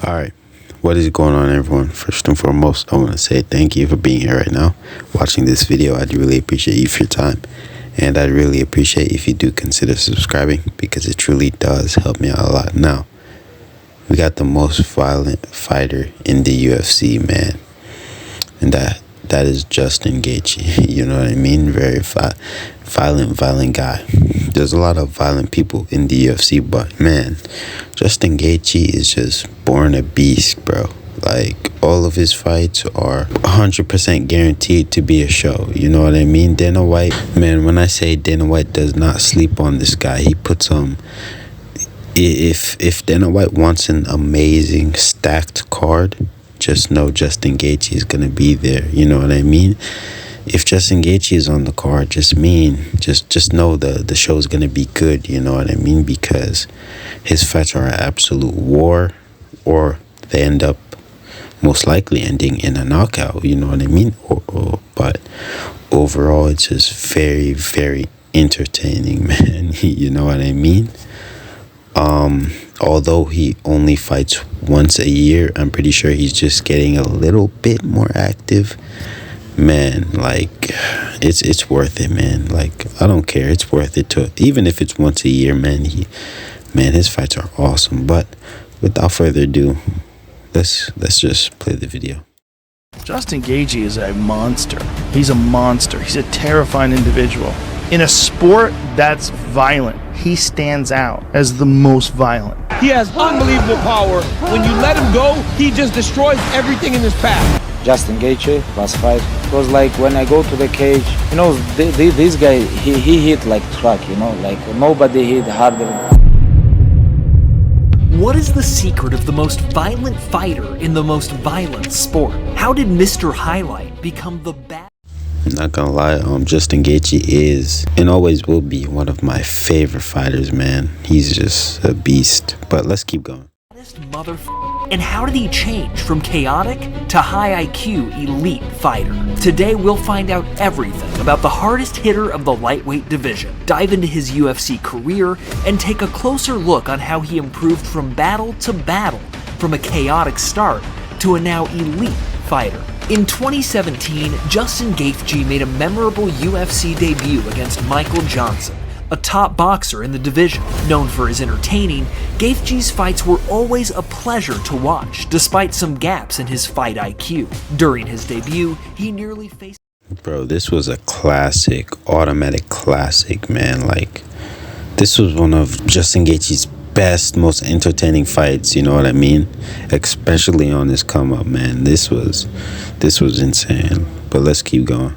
Alright, what is going on, everyone? First and foremost, I want to say thank you for being here right now, watching this video. I'd really appreciate you for your time, and I'd really appreciate if you do consider subscribing, because it truly does help me out a lot. Now, we got the most violent fighter in the UFC, man, and that is Justin Gaethje. You know what I mean? Very violent guy. There's a lot of violent people in the UFC, but man, Justin Gaethje is just born a beast, bro. Like, all of his fights are 100% guaranteed to be a show. You know what I mean? Dana White, man, when I say Dana White does not sleep on this guy, he puts if Dana White wants an amazing stacked card, just know Justin Gaethje is going to be there. You know what I mean? If Justin Gaethje is on the card, just know the show is going to be good. You know what I mean? Because his fights are an absolute war, or they end up most likely ending in a knockout. You know what I mean? But overall, it's just very, very entertaining, man. You know what I mean? Although he only fights once a year, I'm pretty sure he's just getting a little bit more active. Man, like, it's worth it, man. Like, I don't care, it's worth it to, even if it's once a year, man. His fights are awesome. But without further ado, let's just play the video. Justin Gaethje is a monster. He's a monster. He's a terrifying individual. In a sport that's violent, he stands out as the most violent. He has unbelievable power. When you let him go, he just destroys everything in his path. Justin Gaethje +5. It was like when I go to the cage, you know, this guy, he hit like truck, you know, like nobody hit harder. What is the secret of the most violent fighter in the most violent sport? How did Mr. Highlight become the best? I'm not gonna lie, Justin Gaethje is and always will be one of my favorite fighters, man. He's just a beast. But let's keep going. And how did he change from chaotic to high IQ elite fighter? Today we'll find out everything about the hardest hitter of the lightweight division, dive into his UFC career, and take a closer look on how he improved from battle to battle, from a chaotic start to a now elite fighter. In 2017, Justin Gaethje made a memorable UFC debut against Michael Johnson, a top boxer in the division. Known for his entertaining, Gaethje's fights were always a pleasure to watch, despite some gaps in his fight IQ. During his debut, he nearly faced... Bro, this was a classic, automatic classic, man. Like, this was one of Justin Gaethje's best, most entertaining fights, you know what I mean? Especially on this come up, man. This was insane. But let's keep going.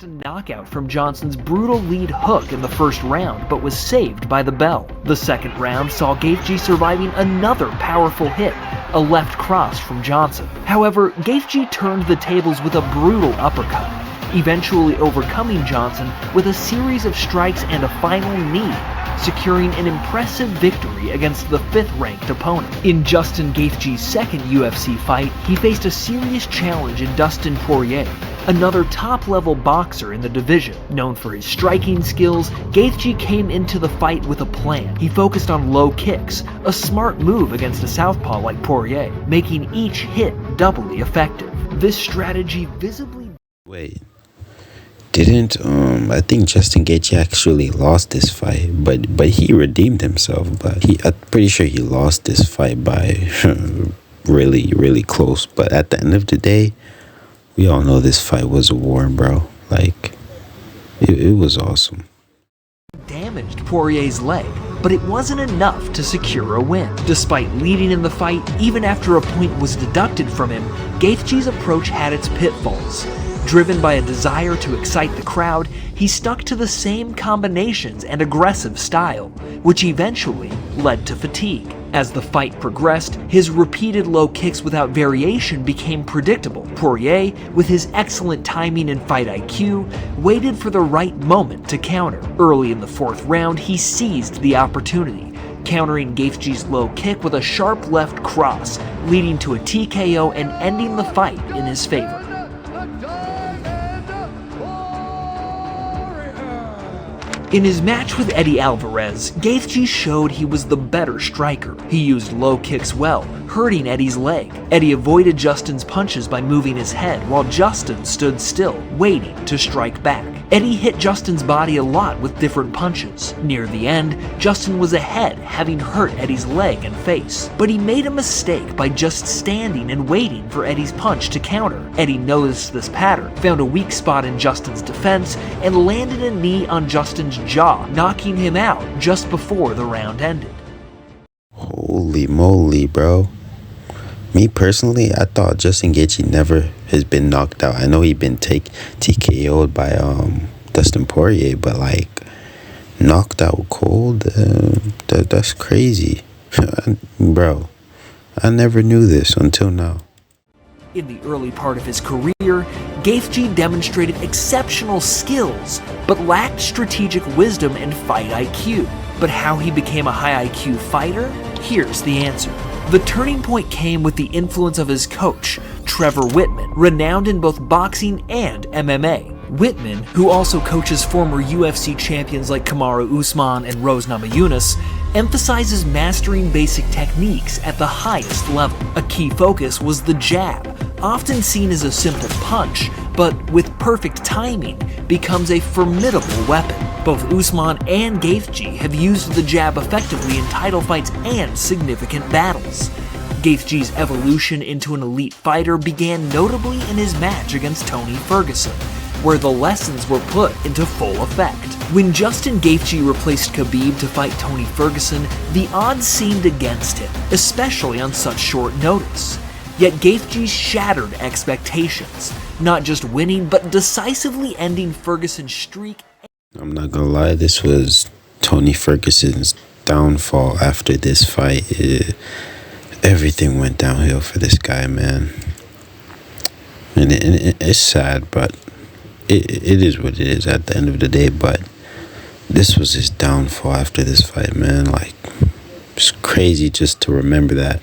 A knockout from Johnson's brutal lead hook in the first round, but was saved by the bell. The second round saw Gaethje surviving another powerful hit, a left cross from Johnson. However, Gaethje turned the tables with a brutal uppercut, eventually overcoming Johnson with a series of strikes and a final knee, securing an impressive victory against the 5th-ranked opponent. In Justin Gaethje's second UFC fight, he faced a serious challenge in Dustin Poirier, another top-level boxer in the division. Known for his striking skills, Gaethje came into the fight with a plan. He focused on low kicks, a smart move against a southpaw like Poirier, making each hit doubly effective. This strategy visibly... Wait. I think Justin Gaethje actually lost this fight, but he redeemed himself. But I'm pretty sure he lost this fight by really, really close. But at the end of the day, we all know this fight was a war, bro. Like, it was awesome. Damaged Poirier's leg, but it wasn't enough to secure a win. Despite leading in the fight, even after a point was deducted from him, Gaethje's approach had its pitfalls. Driven by a desire to excite the crowd, he stuck to the same combinations and aggressive style, which eventually led to fatigue. As the fight progressed, his repeated low kicks without variation became predictable. Poirier, with his excellent timing and fight IQ, waited for the right moment to counter. Early in the 4th round, he seized the opportunity, countering Gaethje's low kick with a sharp left cross, leading to a TKO and ending the fight in his favor. In his match with Eddie Alvarez, Gaethje showed he was the better striker. He used low kicks well, hurting Eddie's leg. Eddie avoided Justin's punches by moving his head, while Justin stood still, waiting to strike back. Eddie hit Justin's body a lot with different punches. Near the end, Justin was ahead, having hurt Eddie's leg and face. But he made a mistake by just standing and waiting for Eddie's punch to counter. Eddie noticed this pattern, found a weak spot in Justin's defense, and landed a knee on Justin's jaw, knocking him out just before the round ended. Holy moly, bro. Me personally, I thought Justin Gaethje never has been knocked out. I know he'd been TKO'd by Dustin Poirier, but like knocked out cold, that's crazy. Bro, I never knew this until now. In the early part of his career, Gaethje demonstrated exceptional skills, but lacked strategic wisdom and fight IQ. But how he became a high IQ fighter? Here's the answer. The turning point came with the influence of his coach, Trevor Wittman, renowned in both boxing and MMA. Wittman, who also coaches former UFC champions like Kamaru Usman and Rose Namajunas, emphasizes mastering basic techniques at the highest level. A key focus was the jab, often seen as a simple punch, but with perfect timing, becomes a formidable weapon. Both Usman and Gaethje have used the jab effectively in title fights and significant battles. Gaethje's evolution into an elite fighter began notably in his match against Tony Ferguson, where the lessons were put into full effect. When Justin Gaethje replaced Khabib to fight Tony Ferguson, the odds seemed against him, especially on such short notice. Yet Gaethje shattered expectations, not just winning, but decisively ending Ferguson's streak. I'm not gonna lie, this was Tony Ferguson's downfall after this fight. Everything went downhill for this guy, man. And it's sad, but it is what it is at the end of the day. But this was his downfall after this fight, man. Like, it's crazy just to remember that.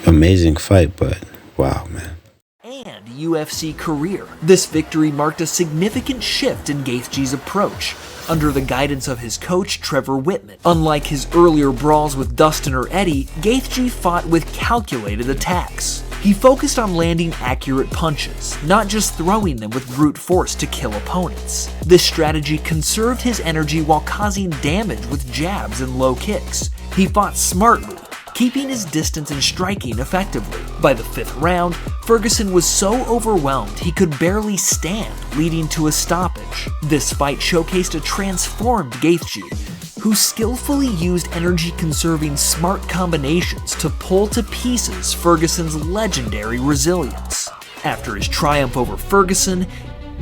Amazing fight, but wow, man. And UFC career. This victory marked a significant shift in Gaethje's approach, under the guidance of his coach Trevor Wittman. Unlike his earlier brawls with Dustin or Eddie, Gaethje fought with calculated attacks. He focused on landing accurate punches, not just throwing them with brute force to kill opponents. This strategy conserved his energy while causing damage with jabs and low kicks. He fought smartly, keeping his distance and striking effectively. By the fifth round, Ferguson was so overwhelmed he could barely stand, leading to a stoppage. This fight showcased a transformed Gaethje, who skillfully used energy-conserving smart combinations to pull to pieces Ferguson's legendary resilience. After his triumph over Ferguson,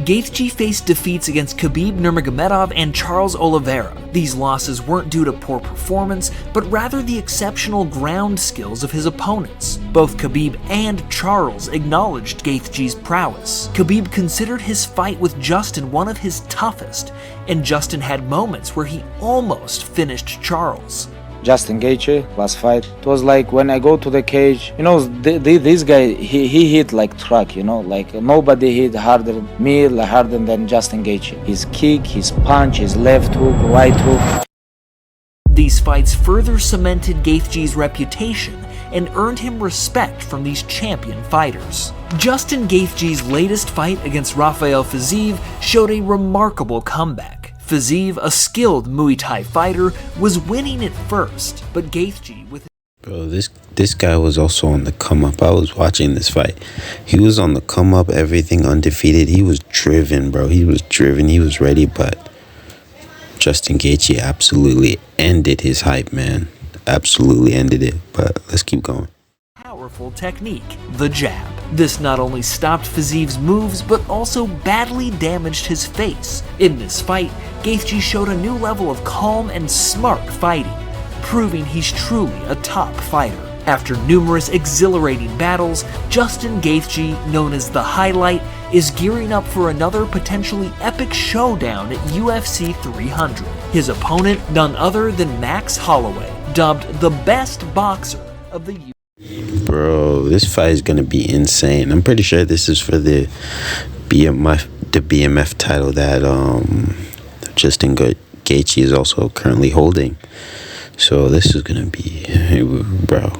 Gaethje faced defeats against Khabib Nurmagomedov and Charles Oliveira. These losses weren't due to poor performance, but rather the exceptional ground skills of his opponents. Both Khabib and Charles acknowledged Gaethje's prowess. Khabib considered his fight with Justin one of his toughest, and Justin had moments where he almost finished Charles. Justin Gaethje, last fight, it was like when I go to the cage, you know, this guy, he hit like truck, you know, like nobody hit harder, harder than Justin Gaethje. His kick, his punch, his left hook, right hook. These fights further cemented Gaethje's reputation and earned him respect from these champion fighters. Justin Gaethje's latest fight against Rafael Fiziev showed a remarkable comeback. Fiziev, a skilled Muay Thai fighter, was winning at first, but Gaethje with... Bro, this guy was also on the come up. I was watching this fight. He was on the come up, everything undefeated. He was driven, bro. He was driven. He was ready, but Justin Gaethje absolutely ended his hype, man. Absolutely ended it. But let's keep going. Powerful technique, the jab. This not only stopped Fiziev's moves, but also badly damaged his face. In this fight, Gaethje showed a new level of calm and smart fighting, proving he's truly a top fighter. After numerous exhilarating battles, Justin Gaethje, known as the Highlight, is gearing up for another potentially epic showdown at UFC 300. His opponent, none other than Max Holloway, dubbed the best boxer of the UFC. Bro, this fight is gonna be insane. I'm pretty sure this is for the BMF title that Justin Gaethje is also currently holding. So this is gonna be, bro.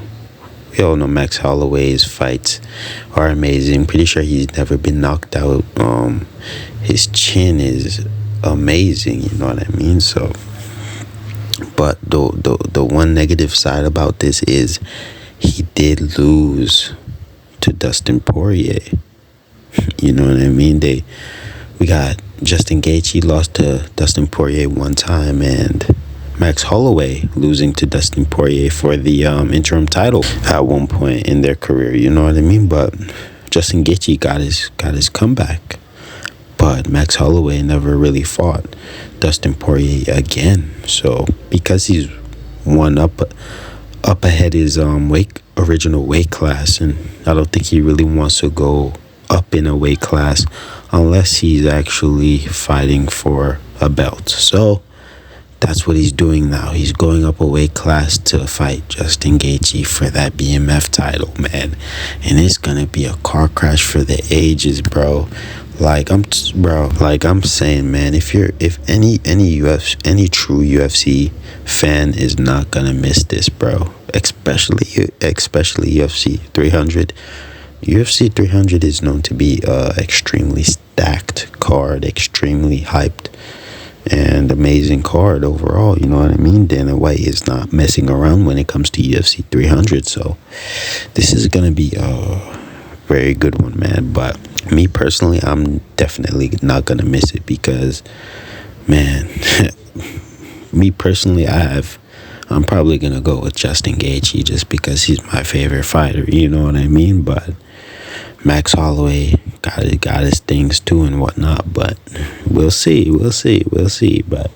We all know Max Holloway's fights are amazing. Pretty sure he's never been knocked out. His chin is amazing. You know what I mean? So, but the one negative side about this is he did lose to Dustin Poirier. You know what I mean? We got Justin Gaethje lost to Dustin Poirier one time, and Max Holloway losing to Dustin Poirier for the interim title at one point in their career. You know what I mean? But Justin Gaethje got his comeback, but Max Holloway never really fought Dustin Poirier again. So because he's one up ahead his original weight class, and I don't think he really wants to go up in a weight class unless he's actually fighting for a belt. So that's what he's doing now. He's going up a weight class to fight Justin Gaethje for that BMF title, man. And it's gonna be a car crash for the ages, bro. Like I'm saying, man, if any true UFC fan is not gonna miss this, bro. Especially UFC 300. UFC 300 is known to be extremely stacked card, extremely hyped, and amazing card overall. You know what I mean? Dana White is not messing around when it comes to UFC 300, so this is gonna be a very good one, man. But me personally, I'm definitely not gonna miss it because, man, me personally, I'm probably gonna go with Justin Gaethje just because he's my favorite fighter. You know what I mean? But Max Holloway got his things too and whatnot. But we'll see. But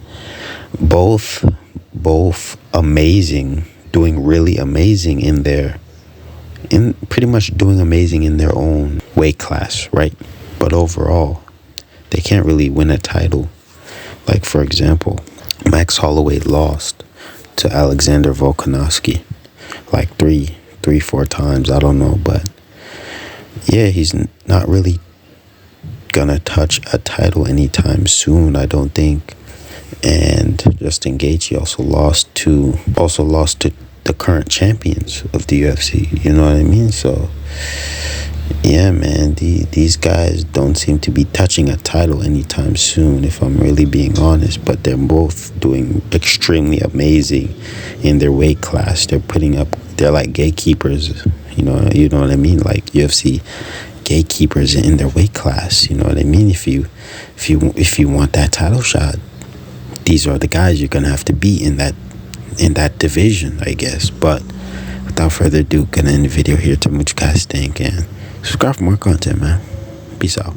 both amazing, doing really amazing pretty much doing amazing in their own weight class, right? But overall, they can't really win a title. Like, for example, Max Holloway lost to Alexander Volkanovski like three, 4 times. I don't know, but yeah, he's not really gonna touch a title anytime soon, I don't think. And Justin Gaethje also lost to the current champions of the UFC. You know what I mean? So yeah, man, these guys don't seem to be touching a title anytime soon, if I'm really being honest. But they're both doing extremely amazing in their weight class. They're like gatekeepers. You know what I mean? Like UFC gatekeepers in their weight class. You know what I mean? If you want that title shot, these are the guys you're gonna have to beat in that division, I guess. But without further ado, gonna end the video here. Tell me what you guys think, and subscribe for more content, man. Peace out.